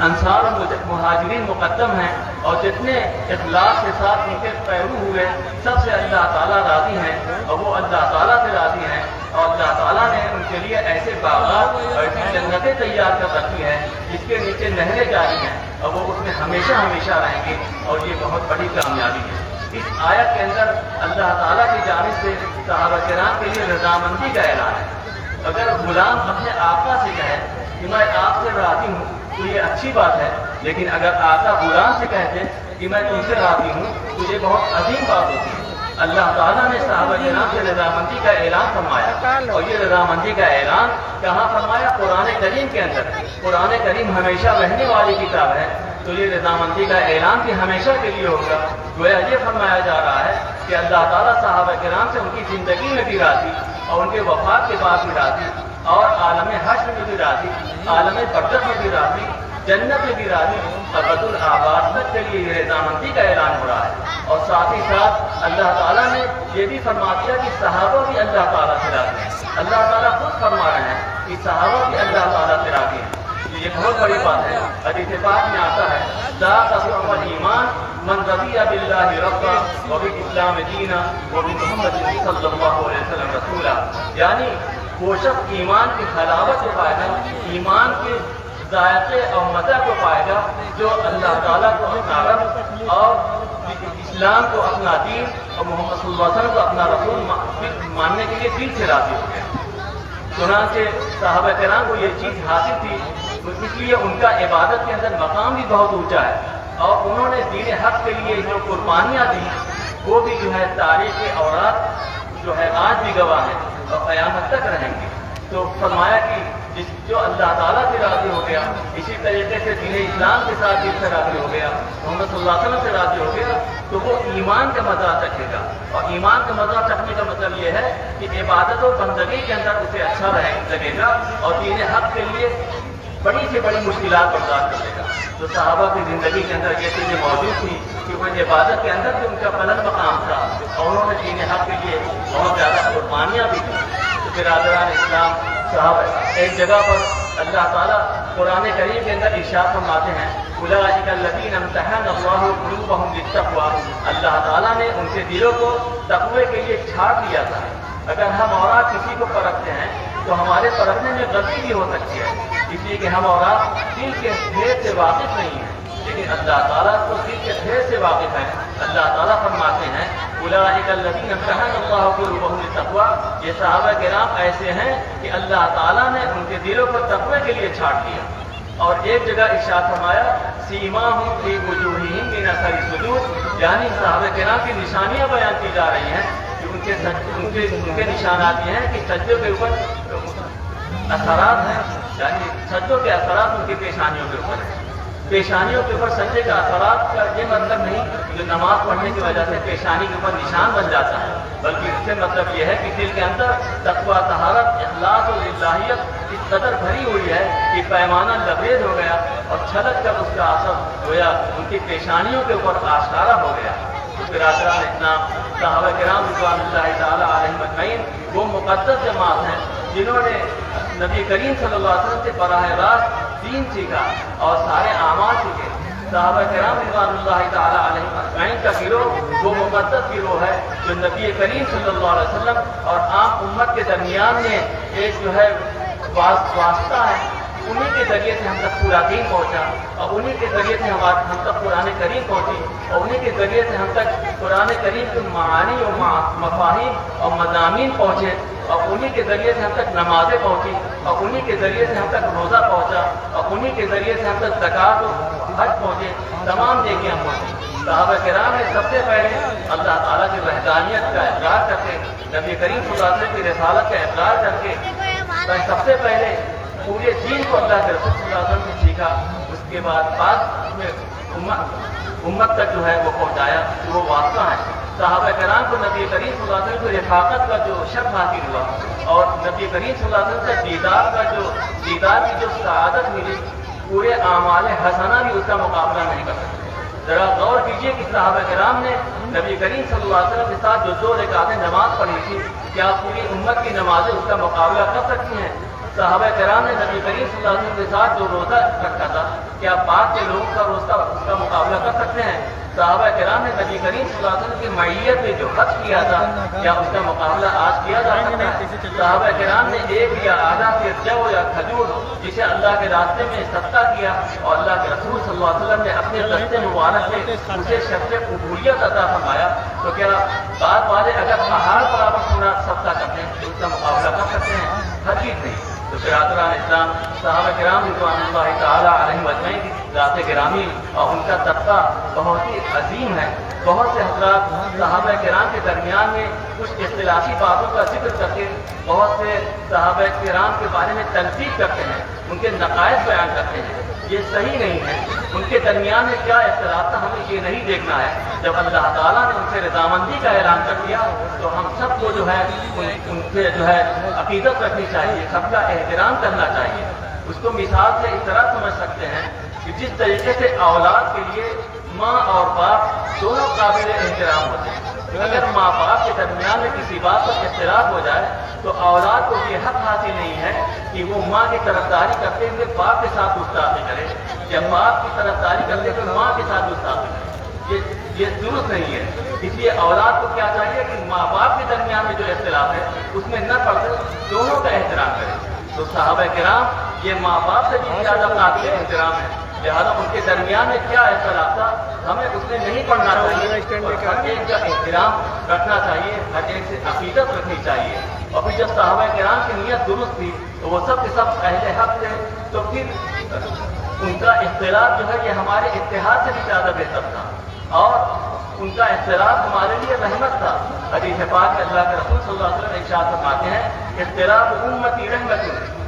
انصار اور مہاجرین مقدم ہیں اور جتنے اخلاص کے ساتھ ان کے پیرو ہوئے سب سے اللہ تعالیٰ راضی ہیں، اور وہ اللہ تعالیٰ سے راضی ہیں، اور اللہ تعالیٰ نے ان کے لیے ایسے باغات اور ایسی جنتیں تیار کر رکھی ہیں جس کے نیچے نہریں جاری ہیں، اور وہ اس میں ہمیشہ ہمیشہ رہیں گے، اور یہ بہت بڑی کامیابی ہے۔ اس آیت کے اندر اللہ تعالیٰ کی جانب سے صحابہ کرام کے لیے رضامندی کا اعلان ہے۔ اگر غلام اپنے آقا سے کہے کہ میں آپ سے راضی ہوں تو یہ اچھی بات ہے، لیکن اگر آقا غلام سے کہتے کہ میں تم سے راضی ہوں تو یہ بہت عظیم بات ہوتی ہے۔ اللہ تعالیٰ نے صحابہ کرام سے رضامندی کا اعلان فرمایا، اور یہ رضامندی کا اعلان کہاں فرمایا؟ قرآن کریم کے اندر۔ قرآن کریم ہمیشہ رہنے والی کتاب ہے، تو یہ رضامندی کا اعلان بھی ہمیشہ کے لیے ہوگا۔ گویا یہ فرمایا جا رہا ہے کہ اللہ تعالیٰ صحابہ کرام سے ان کی زندگی میں بھی راضی، اور ان کے وفات کے بعد بھی راضی، اور عالم حشر میں بھی راضی، عالم برزخ میں بھی راضی، جنت میں بھی راضی، ابد الآباد تک کے لیے یہ رضامندی کا اعلان ہو رہا ہے۔ اور ساتھ ہی ساتھ اللہ تعالیٰ نے یہ بھی فرما دیا کہ صحابہ بھی اللہ تعالیٰ سے راضی ہیں۔ اللہ تعالیٰ خود فرما رہے ہیں کہ صحابہ بھی اللہ تعالیٰ سے راضی ہیں۔ یہ بہت بڑی بات ہے۔ حدیث پاک میں آتا ہے ذات صفو الایمان من رضی باللہ ربا وبالاسلام دینا وبمحمد صلی اللہ علیہ وسلم رسولا، یعنی وہ شخص ایمان کی حلاوت کو پائے گا، ایمان کے ذائقے اور مزہ کو پائے گا جو اللہ تعالیٰ کو اپنا رب اور اسلام کو اپنا دین اور محمد صلی اللہ علیہ وسلم کو اپنا رسول ماننے کے لیے دل سے راضی ہو گیا۔ چنانچہ صحابہ کرام کو یہ چیز حاصل تھی، اس لیے ان کا عبادت کے اندر مقام بھی بہت اونچا ہے، اور انہوں نے دین حق کے لیے جو قربانیاں دی وہ بھی جو ہے تاریخ کے اوراق جو ہے آج بھی گواہ ہیں اور قیامت تک رہیں گے۔ تو فرمایا کہ جو اللہ تعالیٰ سے راضی ہو گیا، اسی طریقے سے دین اسلام کے ساتھ دل سے راضی ہو گیا، محمد صلی اللہ علیہ وسلم سے راضی ہو گیا، تو وہ ایمان کا مزہ چکھے گا۔ اور ایمان کا مزہ چکھنے کا مطلب یہ ہے کہ عبادت و بندگی کے اندر اسے اچھا لگے گا، اور دین حق کے لیے بڑی سے بڑی مشکلات برداشت کرے گا۔ تو صحابہ کی زندگی کے اندر یہ چیزیں موجود تھیں کہ وہ عبادت کے اندر بھی ان کا بلند مقام تھا، اور انہوں نے دین حق کے لیے بہت زیادہ قربانیاں بھی دیں۔ تو برادران اسلام، صحابہ ایک جگہ پر اللہ تعالیٰ قرآن کریم کے اندر ارشاد فرماتے ہیں اولئک الذین امتحن اللہ قلوبہم للتقوی، اللہ تعالیٰ نے ان کے دلوں کو تقوی کے لیے چھاٹ لیا تھا۔ اگر ہم اور آپ کسی کو پرکھتے ہیں تو ہمارے پرکھنے میں غلطی بھی ہو سکتی ہے، اس لیے کہ ہم اور آپ دل کے ڈھیر سے واقف نہیں ہیں، لیکن اللہ تعالیٰ تو دل کے ڈھیر سے واقف ہیں۔ اللہ تعالیٰ فرماتے ہیں اولئک الذین امتحن اللہ قلوبهم للتقوی، یہ صحابہ کرام ایسے ہیں کہ اللہ تعالیٰ نے ان کے دلوں کو تقوی کے لیے چھاٹ لیا۔ اور ایک جگہ ارشاد فرمایا سیماہم فی وجوہہم من اثر السجود، یعنی صحابہ کرام کی نشانیاں بیان کی جا رہی ہیں کہ ان کے نشانات یہ ہیں کہ سجدوں کے اوپر اثرات ہیں، یعنی سجدوں کے اثرات ان کی پیشانیوں کے اوپر ہیں۔ پیشانیوں کے اوپر سجدے کا اثرات کا یہ مطلب نہیں جو نماز پڑھنے کی وجہ سے پیشانی کے اوپر نشان بن جاتا ہے، بلکہ اس سے مطلب یہ ہے کہ دل کے اندر تقویٰ، طہارت، اخلاص اور الہیت اس قدر بھری ہوئی ہے کہ پیمانہ لبریز ہو گیا اور چھلک کر اس کا اثر گویا ان کی پیشانیوں کے اوپر آشکارا ہو گیا۔ برادران اسلام، صحابہ کرام رضوان اللہ تعالیٰ علیہم اجمعین وہ مقدس جماعت ہیں جنہوں نے نبی کریم صلی اللہ علیہ وسلم سے براہ راست دین سیکھا اور سارے اعمال سیکھے۔ صحابہ کرام رضوان اللہ تعالیٰ علیہم اجمعین کا گروہ وہ مقدس گروہ ہے جو نبی کریم صلی اللہ علیہ وسلم اور عام امت کے درمیان میں ایک جو ہے واسطہ ہے، انہی کے ذریعے سے ہم تک پورا دین پہنچا اور انہی کے ذریعے سے ہم تک قرآن کریم پہنچی اور انہی کے ذریعے سے ہم تک قرآن کریم کے معانی اور مفاہیم اور مضامین پہنچے اور انہی کے ذریعے سے ہم تک نمازیں پہنچی اور انہی کے ذریعے سے ہم تک روزہ پہنچا اور انہی کے ذریعے سے ہم تک زکوٰۃ و حج پہنچے، تمام نیکیاں پہنچی۔ صحابہ کرام نے سب سے پہلے اللہ تعالیٰ کی وحدانیت کا اقرار کر کے، نبی کریم صلی اللہ علیہ وسلم کی رسالت کا اقرار کر کے سب سے پہلے پورے دین کو اللہ کے رسول صلی اللہ علیہ وسلم سے سیکھا، اس کے بعد میں امت تک جو ہے وہ پہنچایا، وہ واسطہ ہے۔ صحابہ کرام کو نبی کریم صلی اللہ علیہ وسلم کی رفاقت کا جو شرف حاصل ہوا اور نبی کریم صلی اللہ علیہ وسلم سے دیدار کی جو سعادت ملی، پورے اعمال حسنہ بھی اس کا مقابلہ نہیں کر سکتے۔ ذرا غور کیجئے کہ صحابہ کرام نے نبی کریم صلی اللہ علیہ وسلم کے ساتھ جو 2 رکعتیں نماز پڑھی تھی، کیا پوری امت کی نمازیں اس کا مقابلہ کر سکتی ہیں؟ صحابہ کرام نے نبی کریم صلی اللہ علیہ وسلم کے ساتھ جو روزہ رکھا تھا، کیا بعد کے لوگوں کا روزہ اس کا مقابلہ کر سکتے ہیں؟ صحابہ کرام نے نبی کریم صلی اللہ علیہ وسلم کی معیت میں جو حج کیا تھا، کیا اس کا مقابلہ آج کیا جا سکتا ہے؟ صحابہ کرام نے ایک یا آدھا پھر جو یا کھجور جسے اللہ کے راستے میں صدقہ کیا اور اللہ کے رسول صلی اللہ علیہ وسلم نے اپنے دستے مبارک سے اسے شرط قبولیت عطا فرمایا، تو کیا بعد والے اگر پہاڑ برابر سونا صدقہ کرتے ہیں تو اس کا مقابلہ کر سکتے ہیں؟ ہرگز نہیں۔ تو برادران اسلام، صحابہ کرام رضوان اللہ تعالیٰ علیہم اجمعین کی ذات گرامی اور ان کا طبقہ بہت ہی عظیم ہے۔ بہت سے حضرات صحابہ کرام کے درمیان میں کچھ اختلافی باتوں کا ذکر کر کے بہت سے صحابہ کرام کے بارے میں تنقید کرتے ہیں، ان کے نقائص بیان کرتے ہیں، یہ صحیح نہیں ہے۔ ان کے درمیان میں کیا اختلاف تھا ہمیں یہ نہیں دیکھنا ہے۔ جب اللہ تعالیٰ نے ان سے رضامندی کا اعلان کر دیا تو ہم سب کو جو ہے ان سے جو ہے عقیدت رکھنی چاہیے، سب کا احترام کرنا چاہیے۔ اس کو مثال سے اس طرح سمجھ سکتے ہیں کہ جس طریقے سے اولاد کے لیے ماں اور باپ دونوں قابل احترام ہوتے ہیں، اگر ماں باپ کے درمیان میں کسی بات پر اختلاف ہو جائے تو اولاد کو یہ حق حاصل نہیں ہے کہ وہ ماں کی طرفداری کرتے ہوئے باپ کے ساتھ گستاخی کرے یا باپ کی طرفداری کرتے ہوئے ماں کے ساتھ گستاخی کرے، یہ درست نہیں ہے۔ اس لیے اولاد کو کیا چاہیے کہ ماں باپ کے درمیان میں جو اختلاف ہے اس میں نہ پڑ کر دونوں کا احترام کرے۔ تو صحابہ کرام یہ ماں باپ سے بھی زیادہ قابل احترام ہے، لہٰذا ان کے درمیان میں کیا اختلاف تھا ہمیں اس میں نہیں پڑھنا چاہیے اور ہر ایک کا احترام رکھنا چاہیے، ہر ایک سے عقیدت رکھنی چاہیے۔ اور پھر جب صحابہ کرام کی نیت درست تھی تو وہ سب کے سب اہل حق تھے، تو پھر ان کا اختلاف جو ہے یہ ہمارے اتحاد سے بھی زیادہ بہتر تھا اور ان کا اختلاف ہمارے لیے رحمت تھا۔ حدیث پاک میں اللہ کے رسول صلی اللہ علیہ وسلم ارشاد فرماتے ہیں اختلاف امتی رحمت،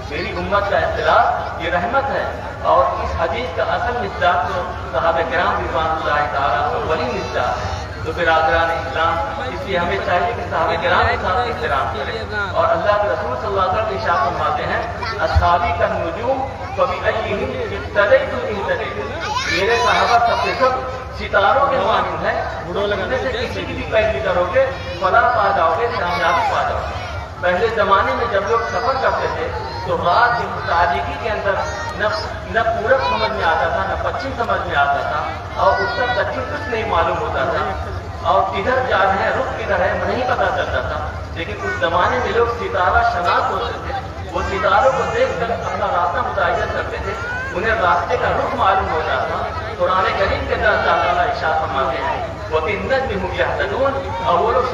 میری امت کا اختلاف یہ رحمت ہے۔ اور اس حدیث کا اصل مصداق تو صحابہ کرام رضوان اللہ تعالیٰ ولی مصداق ہے۔ تو برادران اسلام، اس لیے ہمیں چاہیے کہ صحابہ کرام کے ساتھ احترام کریں اور اللہ کے رسول صلی اللہ علیہ وسلم ارشاد فرماتے ہیں اصحابی کا نجوم فبأیہم اقتدیت اہتدیت، میرے صحابہ سب سے سب ستاروں کے مانند ہیں، ان میں سے کسی کی بھی پیروی کرو گے فلاح پا جاؤ گے، کامیابی پا جاؤ گے۔ پہلے زمانے میں جب لوگ سفر کرتے تھے تو رات کی تاریکی کے اندر نہ پورب سمجھ میں آتا تھا نہ پچھم سمجھ میں آتا تھا اور اتر دکھن کچھ نہیں معلوم ہوتا تھا اور کدھر جا رہے ہیں، رخ کدھر ہے نہیں پتا چلتا تھا۔ لیکن اس زمانے میں لوگ ستارہ شناس ہوتے تھے، وہ ستاروں کو دیکھ کر اپنا راستہ متعین کرتے تھے، انہیں راستے کا رخ معلوم ہوتا تھا۔ قرآن کریم کے اندر اللہ تعالیٰ ارشاد فرماتے ہیں وَبِالنَّجْمِ هُمْ يَهْتَدُونَ، اور وہ لوگ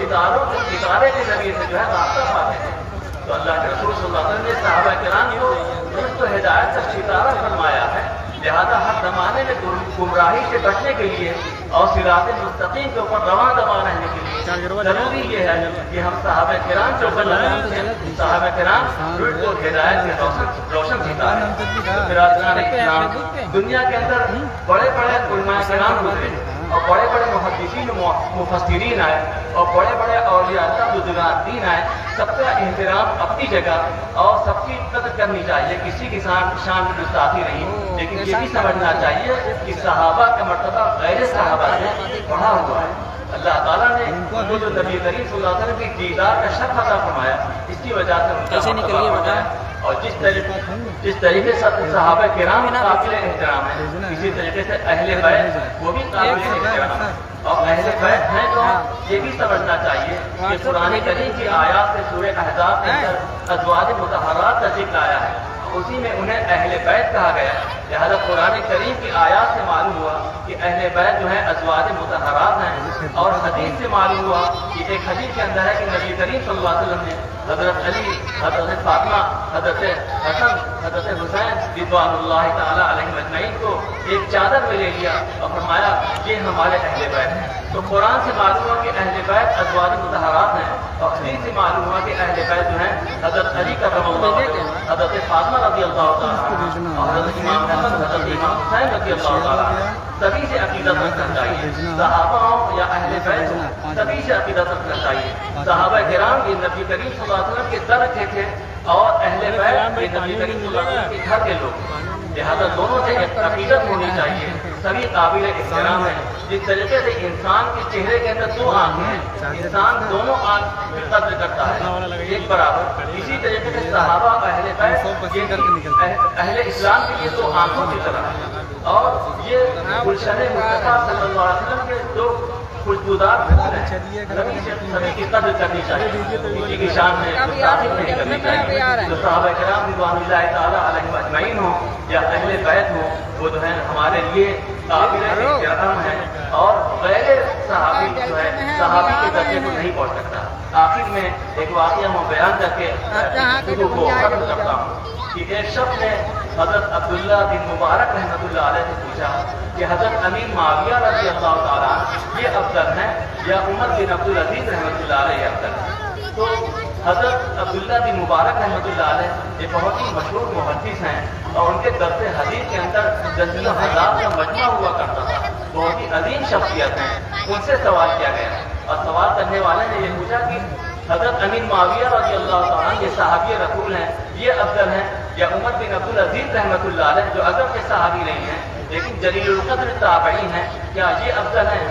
ستارے کے ذریعے سے جو ہے راستہ پاتے ہیں۔ تو اللہ کے رسول صلی اللہ علیہ وسلم نے صحابہ کرام کو رشد و ہدایت کا ستارہ فرمایا ہے، لہذا ہر زمانے میں گمراہی سے بچنے کے لیے اور صراط مستقیم کے اوپر رواں دوا رہنے کے لیے ضروری یہ ہے کہ ہم صحابہ کرام جو صحابہ کرام رشد و ہدایت کے روشن ستارے۔ برادران اسلام، دنیا کے اندر بڑے بڑے علماء کرام گزرے اور بڑے بڑے محدثین و مفسرین آئے اور بڑے بڑے اولیاء اللہ بزرگان دین آئے، سب کا احترام اپنی جگہ اور سب کی قدر کرنی چاہیے، کسی کی شان میں گستاخی نہیں، لیکن یہ بھی سمجھنا چاہیے کہ صحابہ کا مرتبہ غیر صحابہ سے بڑھا ہوا ہے۔ اللہ تعالیٰ نے وہ جو نبی کریم صلی اللہ علیہ وسلم کی دیدار کا شرف عطا فرمایا، اس کی وجہ سے ان کا مرتبہ بڑھا ہے۔ اور جس طریقے سے صحابہ کرام قابل احترام ہے، اسی طریقے سے اہل بیت وہ بھی قابل احترام ہے۔ اور اہل بیت ہیں تو یہ بھی سمجھنا چاہیے کہ قرآن کریم کی آیات سے سورہ احزاب کے اندر ازواج مطہرات کا ذکر آیا ہے، اسی میں انہیں اہل بیت کہا گیا، لہذا قرآن کریم کی آیات سے معلوم ہوا کہ اہل بیت جو ہے ازواج مطہرات ہیں، اور حدیث سے معلوم ہوا کہ ایک حدیث کے اندر ہے کہ نبی کریم صلی اللہ علیہ وسلم نے حضرت علی، حضرت فاطمہ، حضرت حسن، حضرت حسین رضوان اللہ تعالی علیہ اجمعین کو ایک چادر میں لے لیا اور فرمایا یہ ہمارے اہل بیت ہیں۔ تو قرآن سے معلوم ہوا کہ اہل بیت ازواج مطہرات ہیں، اور حدیث سے معلوم ہوا کہ اہل بیت جو ہیں حضرت علی کرم اللہ وجہہ، حضرت فاطمہ رضی اللہ تعالیٰ اور حضرت امام حسن، حضرت امام حسین رضی اللہ تعالیٰ۔ سبھی سے عقیدت رکھنا چاہیے، صحابہ ہوں یا اہل بیت ہوں، سبھی سے عقیدت رکھنا چاہیے۔ صحابہ کرام یہ نبی کریم صلی اللہ علیہ وسلم کے در کے تھے، اور اہل بیت یہ نبی کریم صلی اللہ علیہ وسلم کے گھر کے لوگ، لہذا دونوں سے ایک عقیدت ہونی چاہیے، سبھی قابل احترام ہیں۔ جس طریقے سے انسان کے چہرے کے اندر دو آنکھیں ہیں، انسان دونوں آنکھ کی قدر کرتا ہے ایک برابر، اسی طریقے سے صحابہ اہل بیت یہ اہل اسلام کے لیے دو آنکھوں کی طرح ہے، اور یہ گلشن مصطفیٰ صلی اللہ علیہ وسلم کے دو خوشبودار پھول ہیں، سبھی کی قدر کرنی چاہیے، کسی کی شان میں گستاخی نہیں کرنی چاہیے۔ جو صحابہ کرام رضوان اللہ تعالیٰ علیہ اجمعین ہوں یا اہل بیت ہوں، وہ جو ہے ہمارے لیے قابل احترام ہے، اور غیر صحابی جو ہے صحابی کے درجے کو نہیں پہنچ سکتا۔ آخر میں ایک واقعہ میں بیان کر کے گفتگو کو ختم کرتا ہوں کہ ایک شخص نے حضرت عبداللہ بن مبارک رحمۃ اللہ علیہ سے پوچھا کہ حضرت امیر معاویہ رضی اللہ تعالیٰ یہ افضل ہیں یا عمر بن عبدالعزیز رحمۃ اللہ علیہ افضل ہیں؟ تو حضرت عبداللہ بن مبارک رحمۃ اللہ علیہ یہ بہت ہی مشہور محدث ہیں، اور ان کے درس حدیث کے اندر دسیوں ہزار کا مجمع ہوا کرتا تھا، بہت ہی عظیم شخصیت ہیں۔ ان سے سوال کیا گیا، اور سوال کرنے والے نے یہ پوچھا کہ حضرت امیر معاویہ رضی اللہ تعالیٰ یہ صحابی رسول ہیں، یہ افضل ہیں یا عمر بن عبدالعزیز رحمۃ اللہ علیہ جو اگر کے صحابی نہیں ہیں لیکن جلیل القدر تابعی ہیں، کیا یہ افضل ہیں؟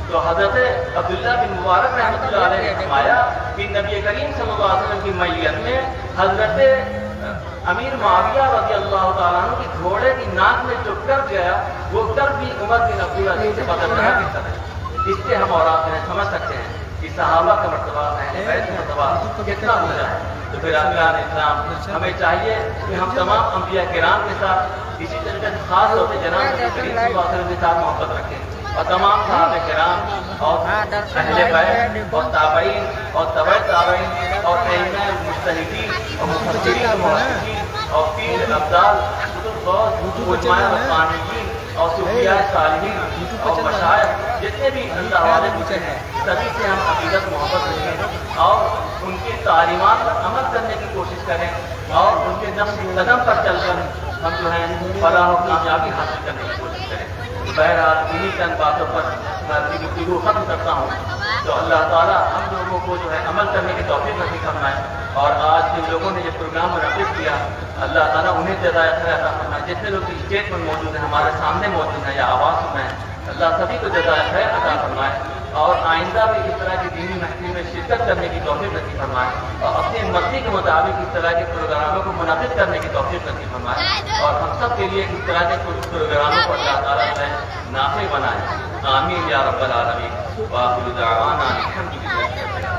تو حضرت عبداللہ بن مبارک رحمۃ اللہ علیہ نے فرمایا کہ نبی کریم صلی اللہ علیہ وسلم کی میت میں حضرت امیر معاویہ رضی اللہ تعالیٰ عنہ کی گھوڑے کی ناک میں جو ڈر گیا، وہ ڈر بھی عمر بن عبدالعزیز سے بدل رہا کس طرح۔ اس سے ہم اور آپ سمجھ سکتے ہیں کہ صحابہ کا مرتبہ اہل بیت کا مرتبہ کتنا اونچا ہے۔ تو پھر برادران اسلام، ہمیں چاہیے کہ ہم تمام انبیاء کرام کے ساتھ اسی طریقے سے خاص طور پہ جناب نبی کریم صلی اللہ علیہ وسلم کے ساتھ محبت رکھیں، اور تمام صحابہ کرام اور اہل بیت اور تابعین اور تبع تابعین اور ائمہ مجتہدین اور مفسرین اور محدثین اور پیر ابدال کتب غوث علماء ربانیین اور صوفیاء صالحین اور مشائخ جتنے بھی اللہ والے گزرے ہیں، سبھی سے ہم عقیدت محبت رکھیں اور ان کی تعلیمات پر عمل کرنے کی کوشش کریں، اور ان کے نقش قدم پر چل کر ہم جو ہیں فلاح و کامیابی حاصل کرنے کی کوشش کریں۔ بہرحال انہی چند باتوں پر میں اپنی گفتگو ختم کرتا ہوں، تو اللہ تعالیٰ ہم لوگوں کو جو ہے عمل کرنے کی توفیق نصیب فرمائے، اور آج جن لوگوں نے یہ پروگرام منعقد کیا اللہ تعالیٰ انہیں جزائے خیر عطا فرمائے، جتنے لوگ اسٹیج پر موجود ہیں، ہمارے سامنے موجود ہیں یا آواز میں ہیں، اللہ سبھی کو جزائے خیر عطا فرمائے، اور آئندہ بھی اس طرح کی دینی محفل میں شرکت کرنے کی توفیق نصیب فرمائے، اور اپنی مرضی کے مطابق اس طرح کے پروگراموں کو منعقد کرنے کی توفیق نصیب فرمائے، اور ہم سب کے لیے اس طرح کے پروگراموں کو اللہ تعالیٰ سے نافع بنائے۔ آمین یا رب العالمین۔ وآخر دعوانا الحمد للہ۔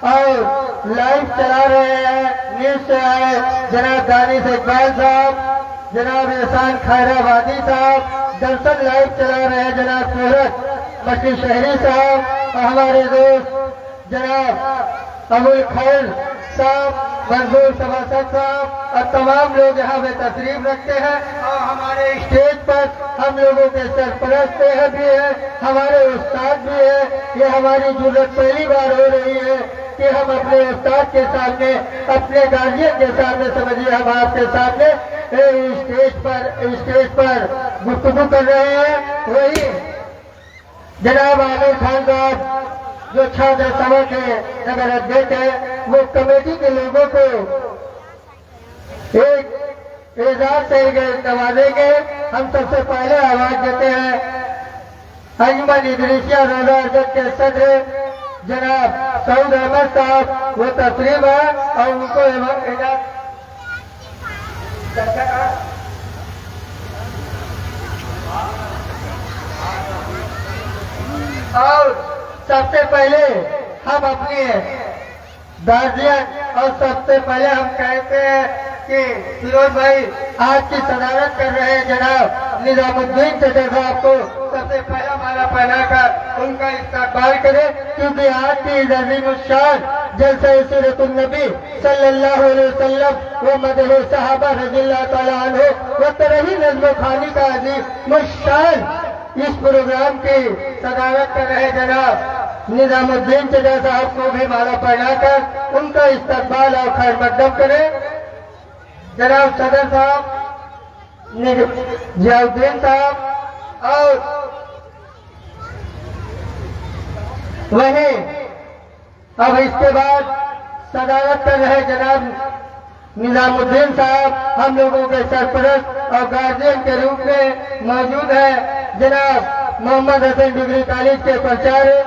اور لائیو چلا رہے ہیں نیوز سے آئے جناب دانش اقبال صاحب، جناب احسان خیرآبادی صاحب، درصد لائیو چلا رہے ہیں جناب سورج مکی شہری صاحب، اور ہمارے دوست جناب ابو الخیر صاحب، منظور سباسد صاحب اور تمام لوگ یہاں پہ تشریف رکھتے ہیں، اور ہمارے اسٹیج پر ہم لوگوں کے سرپرست بھی ہیں، ہمارے استاد بھی ہیں۔ یہ ہماری ضرورت پہلی بار ہو رہی ہے کہ ہم اپنے استاد کے سامنے، اپنے گارجین کے سامنے، سمجھیے ہم آپ کے سامنے اسٹیج پر گفتگو کر رہے ہیں۔ وہی جناب عامر خان صاحب جو چھاتر سبھا کے نگر ادھیش ہے، وہ کمیٹی کے لوگوں کو ایک اعزاز سے نوازیں گے۔ ہم سب سے پہلے آواز دیتے ہیں انجمن ادریسیہ روزہ ارشد کے صدر جناب سعود احمد صاحب، وہ تشریف ہے اور ان کو اعزاز اور سب سے پہلے ہم اپنی گارجین اور سب سے پہلے ہم کہتے ہیں کہ فیروز بھائی آج کی صدارت کر رہے ہیں جناب نظام الدین چچا صاحب کو سب سے پہلا مالا پہنا کر ان کا استقبال کرے، کیونکہ آج کی عظیم الشان جلسہ سیرت النبی صلی اللہ علیہ وسلم و مدح صحابہ رضی اللہ تعالیٰ عنہ و ترہی نظم و خوانی کا عظیم الشان اس پروگرام کی صدارت کر رہے جناب نظام الدین چچا صاحب کو بھی مالا پہنا کر ان کا استقبال اور خیر مقدم کرے۔ جناب صدر صاحب ضیاء الدین صاحب اور وہیں اب اس کے بعد صدارت کر رہے جناب نظام الدین صاحب ہم لوگوں کے سرپرست اور گارجین کے روپ میں موجود ہیں۔ جناب محمد حسن ڈگری کالج کے پرچارے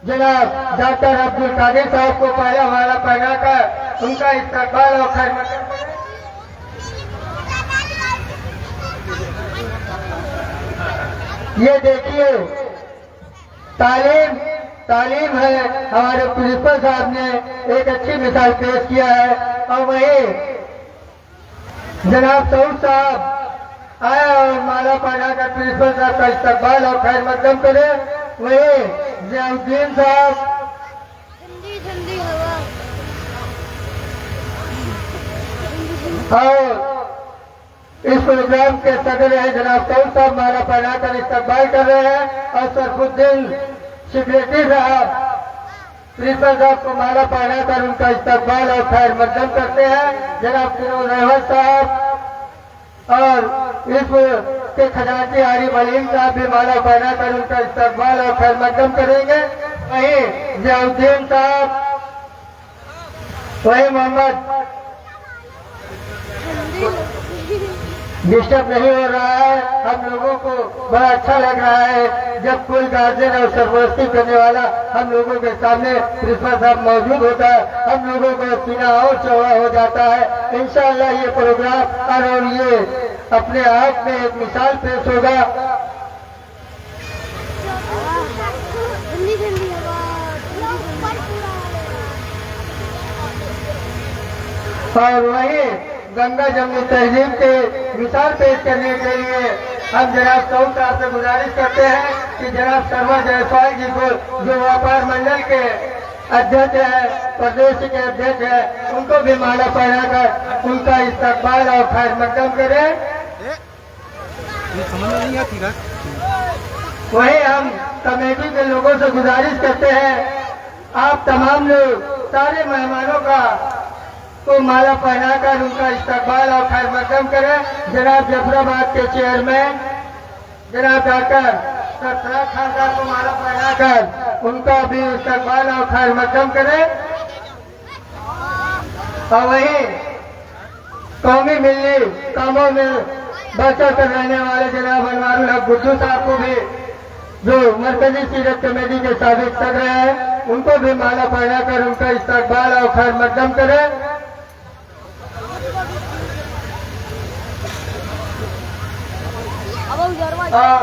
جناب ڈاکٹر عبد القادر صاحب کو پہلا مالا پہنا کر ان کا استقبال اور خیر مقدم کریں۔ یہ دیکھیے تعلیم ہے، ہمارے پرنسپل صاحب نے ایک اچھی مثال پیش کیا ہے، اور وہی جناب سعود صاحب آیا اور مالا پہنا کر پرنسپل صاحب کا استقبال اور خیر مقدم کرے۔ وہی ضیاء الدین صاحب اور اس پروگرام کے صدر ہیں جناب سعود صاحب مالا پہنا کر استقبال کر رہے ہیں، اور سرف الدین سیکریٹری صاحب پرنسپل صاحب کو مالا پہنا کر ان کا استقبال اور خیر مقدم کرتے ہیں۔ جناب فیروز احمد صاحب اور اس کے خزانچی عارف علیم صاحب بھی مالا پہنا کر ان کا استقبال اور خیر مقدم کریں گے۔ وہیں ضیاء الدین صاحب، وہیں محمد ڈسٹرب نہیں ہو رہا ہے، ہم لوگوں کو بڑا اچھا لگ رہا ہے جب کوئی گارجین اور سرپرستی کرنے والا ہم لوگوں کے سامنے پرنسپل صاحب موجود ہوتا ہے، ہم لوگوں کو سینہ اور چوڑا ہو جاتا ہے۔ انشاءاللہ یہ پروگرام اور یہ اپنے آپ میں ایک مثال پیش ہوگا۔ اور وہیں گنگا جمنی تہذیب کے مثال پیش کرنے کے لیے ہم جناب سعود صاحب سے گزارش کرتے ہیں کہ جناب شرما جیسوال جی کو جو ویاپار منڈل کے ادھیش ہیں، پردیش کے ادھیش ہیں، ان کو بھی مالا پہنا کر ان کا استقبال اور خیر مقدم کریں۔ وہیں ہم کمیٹی کے لوگوں سے گزارش کرتے ہیں آپ تمام لوگ سارے مہمانوں کو مالا پہنا کر ان کا استقبال اور خیر مقدم کریں۔ جناب جعفر آباد کے چیئرمین جناب ڈاکٹر سرفراز خان صاحب کو مالا پہنا کر ان کا بھی استقبال اور خیر مقدم کریں۔ اور وہیں قومی ملی کاموں میں بڑھ چڑھ کر رہنے والے جناب انوار الحق گڈو صاحب کو بھی جو مرکزی سیرت کمیٹی کے سابق صدر ہیں ان کو بھی مالا پہنا کر ان کا استقبال اور خیر مقدم کریں۔ اور